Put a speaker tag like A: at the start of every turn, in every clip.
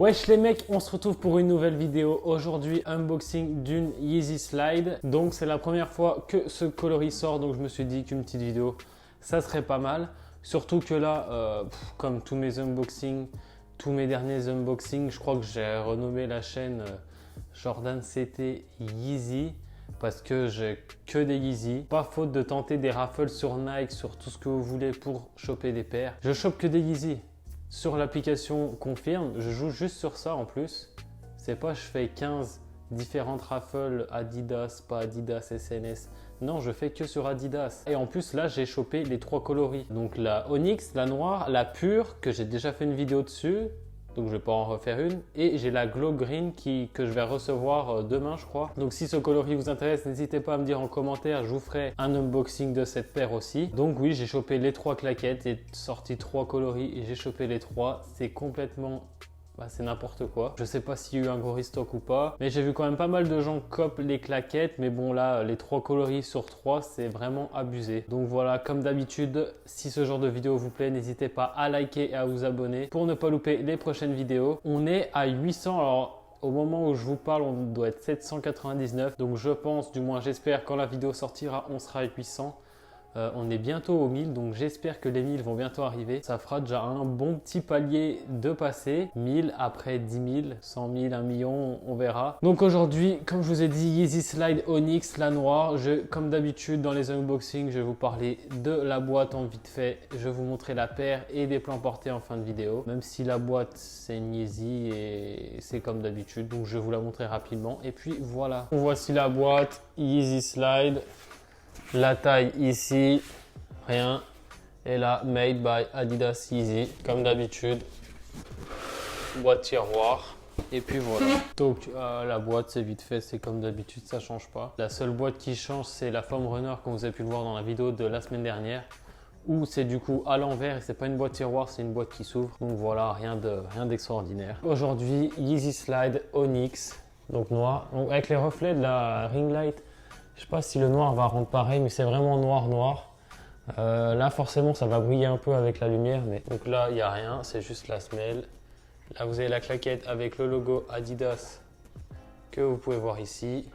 A: Wesh les mecs, on se retrouve pour une nouvelle vidéo. Aujourd'hui, unboxing d'une Yeezy Slide. Donc c'est la première fois que ce coloris sort, donc je me suis dit qu'une petite vidéo, ça serait pas mal. Surtout que là, comme tous mes unboxings, tous mes derniers unboxings, je crois que j'ai renommé la chaîne Jordan CT Yeezy. Parce que j'ai que des Yeezy. Pas faute de tenter des raffles sur Nike, sur tout ce que vous voulez pour choper des paires. Je chope que des Yeezy. Sur l'application Confirme, je joue juste sur ça en plus. C'est pas je fais 15 différentes raffles Adidas, pas Adidas, SNS. Non, je fais que sur Adidas. Et en plus là, j'ai chopé les 3 coloris. Donc la Onyx, la noire, la pure, que j'ai déjà fait une vidéo dessus. Donc je vais pas en refaire une. Et j'ai la Glow Green que je vais recevoir demain je crois. Donc si ce coloris vous intéresse, n'hésitez pas à me dire en commentaire. Je vous ferai un unboxing de cette paire aussi. Donc oui, j'ai chopé les 3 claquettes. J'ai sorti 3 coloris et j'ai chopé les 3. C'est complètement... c'est n'importe quoi. Je sais pas s'il y a eu un gros restock ou pas. Mais j'ai vu quand même pas mal de gens copent les claquettes. Mais bon là, les 3 coloris sur 3, c'est vraiment abusé. Donc voilà, comme d'habitude, si ce genre de vidéo vous plaît, n'hésitez pas à liker et à vous abonner pour ne pas louper les prochaines vidéos. On est à 800. Alors au moment où je vous parle, on doit être 799. Donc je pense, du moins j'espère, quand la vidéo sortira, on sera à 800. On est bientôt aux 1000, donc j'espère que les 1000 vont bientôt arriver. Ça fera déjà un bon petit palier de passer. 1000, après 10 000, 100 000, 1 million, on verra. Donc aujourd'hui, comme je vous ai dit, Yeezy Slide Onyx, la noire. Comme d'habitude dans les unboxings, je vais vous parler de la boîte en vite fait. Je vais vous montrer la paire et des plans portés en fin de vidéo. Même si la boîte, c'est une Yeezy et c'est comme d'habitude, donc je vais vous la montrer rapidement. Et puis voilà. Voici la boîte Yeezy Slide. La taille ici, rien. Et là, made by Adidas Yeezy, comme d'habitude. Boîte tiroir. Et puis voilà. Donc la boîte, c'est vite fait, c'est comme d'habitude, ça change pas. La seule boîte qui change, c'est la Foam Runner, comme vous avez pu le voir dans la vidéo de la semaine dernière. Où c'est du coup à l'envers et c'est pas une boîte tiroir, c'est une boîte qui s'ouvre. Donc voilà, rien d'extraordinaire. Aujourd'hui, Yeezy Slide Onyx, donc noir. Donc, avec les reflets de la ring light. Je sais pas si le noir va rendre pareil, mais c'est vraiment noir. Là, forcément, ça va briller un peu avec la lumière. Mais... Donc là, il n'y a rien, c'est juste la semelle. Là, vous avez la claquette avec le logo Adidas que vous pouvez voir ici.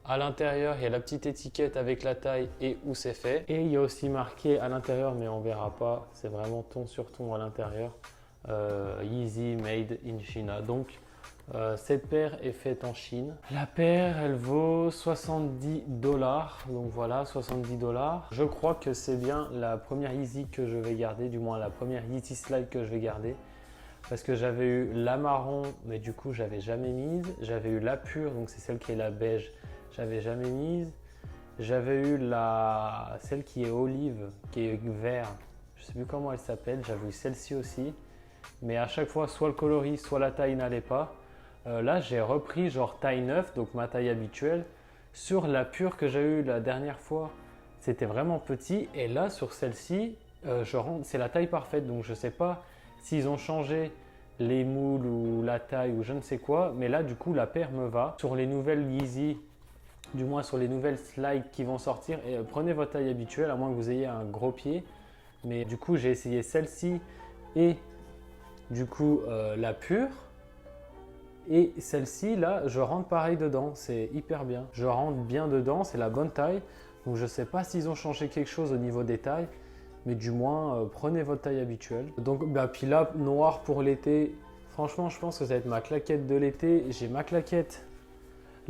A: À l'intérieur, il y a la petite étiquette avec la taille et où c'est fait. Et il y a aussi marqué à l'intérieur, mais on verra pas. C'est vraiment ton sur ton à l'intérieur. Yeezy Made in China. Donc, cette paire est faite en Chine. La paire, elle vaut 70 $. Donc voilà, 70 $. Je crois que c'est bien la première Yeezy que je vais garder, du moins la première Yeezy Slide que je vais garder. Parce que j'avais eu la marron, mais du coup, j'avais jamais mise. J'avais eu la pure, donc c'est celle qui est la beige, j'avais jamais mise. J'avais eu celle qui est olive, qui est vert. Je sais plus comment elle s'appelle. J'avais eu celle-ci aussi. Mais à chaque fois, soit le coloris, soit la taille n'allait pas. Là, j'ai repris genre taille 9, donc ma taille habituelle. Sur la pure que j'ai eue la dernière fois, c'était vraiment petit. Et là, sur celle-ci, c'est la taille parfaite. Donc, je ne sais pas s'ils ont changé les moules ou la taille ou je ne sais quoi. Mais là, du coup, la paire me va. Sur les nouvelles Yeezy, du moins sur les nouvelles slides qui vont sortir, prenez votre taille habituelle, à moins que vous ayez un gros pied. Mais du coup, j'ai essayé celle-ci et du coup la pure. Et celle-ci, là, je rentre pareil dedans, c'est hyper bien. Je rentre bien dedans, c'est la bonne taille. Donc je ne sais pas s'ils ont changé quelque chose au niveau des tailles, mais du moins, prenez votre taille habituelle. Donc, puis là, noir pour l'été, franchement, je pense que ça va être ma claquette de l'été. J'ai ma claquette,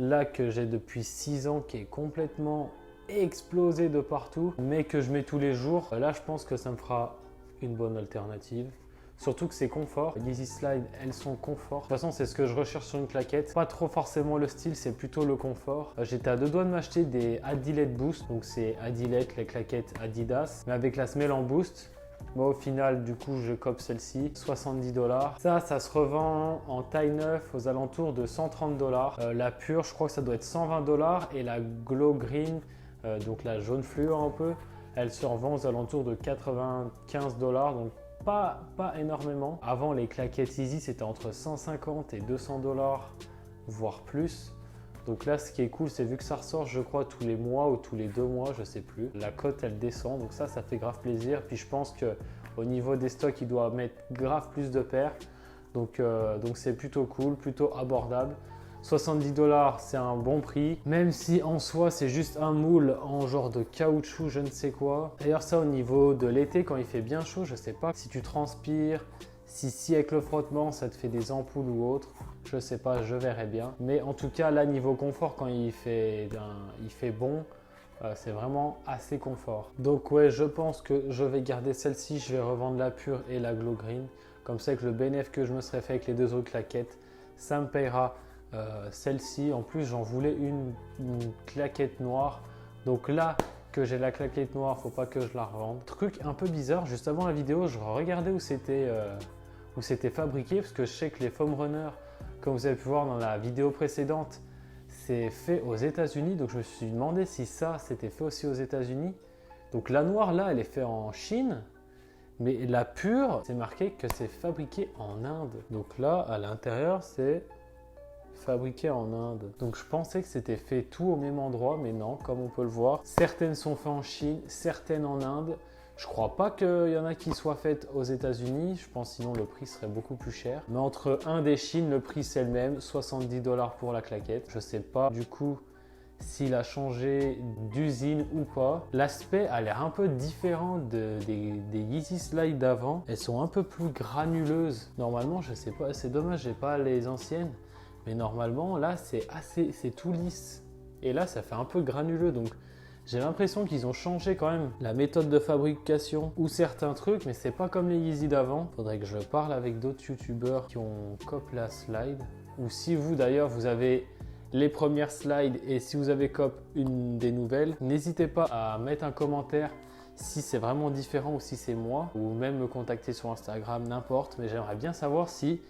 A: là, que j'ai depuis 6 ans, qui est complètement explosée de partout, mais que je mets tous les jours. Là, je pense que ça me fera une bonne alternative. Surtout que c'est confort. Les Yeezy Slide, elles sont confort. De toute façon, c'est ce que je recherche sur une claquette. Pas trop forcément le style, c'est plutôt le confort. J'étais à 2 doigts de m'acheter des Adilette Boost. Donc c'est Adilette, les claquettes Adidas, mais avec la semelle en boost. Moi, au final, du coup, je cope celle-ci, 70 $. Ça se revend en taille 9 aux alentours de 130 $. La pure, je crois que ça doit être 120 $. Et la Glow Green, donc la jaune fluo un peu, elle se revend aux alentours de 95 $. Donc pas énormément. Avant, les claquettes Yeezy, c'était entre 150 et 200 $, voire plus. Donc là, ce qui est cool, c'est vu que ça ressort, je crois, tous les mois ou tous les 2 mois, je sais plus. La cote, elle descend, donc ça fait grave plaisir. Puis je pense qu'au niveau des stocks, il doit mettre grave plus de paires. Donc c'est plutôt cool, plutôt abordable. 70 $, c'est un bon prix, même si en soi c'est juste un moule en genre de caoutchouc, je ne sais quoi. D'ailleurs ça au niveau de l'été quand il fait bien chaud, je sais pas si tu transpires, si avec le frottement ça te fait des ampoules ou autre, je sais pas, je verrai bien. Mais en tout cas là niveau confort quand il fait bon, c'est vraiment assez confort. Donc ouais, je pense que je vais garder celle-ci, je vais revendre la pure et la glow green. Comme ça avec le bénéfice que je me serais fait avec les deux autres claquettes, ça me payera celle-ci. En plus j'en voulais une claquette noire, donc là que j'ai la claquette noire, faut pas que je la revende. Truc un peu bizarre, juste avant la vidéo je regardais où c'était fabriqué, parce que je sais que les foam runners, comme vous avez pu voir dans la vidéo précédente, c'est fait aux États-Unis. Donc je me suis demandé si ça c'était fait aussi aux États-Unis. Donc la noire là elle est faite en Chine, mais la pure c'est marqué que c'est fabriqué en Inde. Donc là à l'intérieur c'est fabriqué en Inde. Donc je pensais que c'était fait tout au même endroit, mais non, comme on peut le voir, certaines sont faites en Chine, certaines en Inde. Je crois pas qu'il y en a qui soient faites aux États-Unis, je pense sinon le prix serait beaucoup plus cher. Mais entre Inde et Chine, le prix c'est le même, 70 $ pour la claquette. Je sais pas du coup s'il a changé d'usine ou pas. L'aspect a l'air un peu différent des Yeezy Slide d'avant. Elles sont un peu plus granuleuses. Normalement, je sais pas, c'est dommage, j'ai pas les anciennes. Mais normalement, là, c'est tout lisse. Et là, ça fait un peu granuleux. Donc, j'ai l'impression qu'ils ont changé quand même la méthode de fabrication ou certains trucs, mais c'est pas comme les Yeezy d'avant. Faudrait que je parle avec d'autres youtubeurs qui ont cop la slide. Ou si vous, d'ailleurs, vous avez les premières slides et si vous avez cop une des nouvelles, n'hésitez pas à mettre un commentaire si c'est vraiment différent ou si c'est moi. Ou même me contacter sur Instagram, n'importe. Mais j'aimerais bien savoir si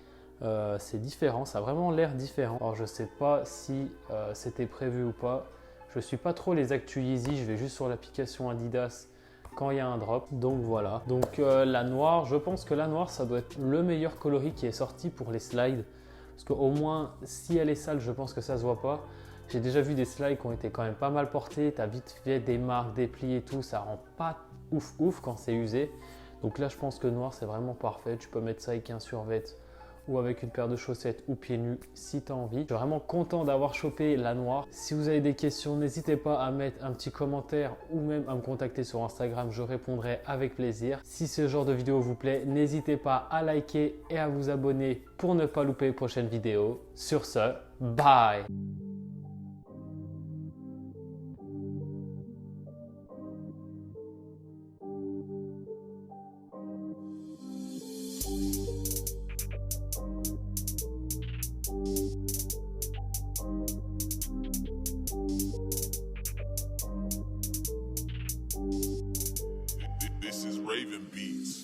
A: c'est différent, ça a vraiment l'air différent. Alors je sais pas si c'était prévu ou pas. Je suis pas trop les actus Yeezy, je vais juste sur l'application Adidas quand il y a un drop. Donc voilà. Donc la noire, je pense que la noire ça doit être le meilleur coloris qui est sorti pour les slides. Parce qu'au moins si elle est sale, je pense que ça se voit pas. J'ai déjà vu des slides qui ont été quand même pas mal portés. Tu as vite fait des marques, des plis et tout. Ça rend pas ouf quand c'est usé. Donc là je pense que noir c'est vraiment parfait. Tu peux mettre ça avec un survêt ou avec une paire de chaussettes ou pieds nus si tu as envie. Je suis vraiment content d'avoir chopé la noire. Si vous avez des questions, n'hésitez pas à mettre un petit commentaire ou même à me contacter sur Instagram, je répondrai avec plaisir. Si ce genre de vidéo vous plaît, n'hésitez pas à liker et à vous abonner pour ne pas louper les prochaines vidéos. Sur ce, bye!
B: This is Raven Beats.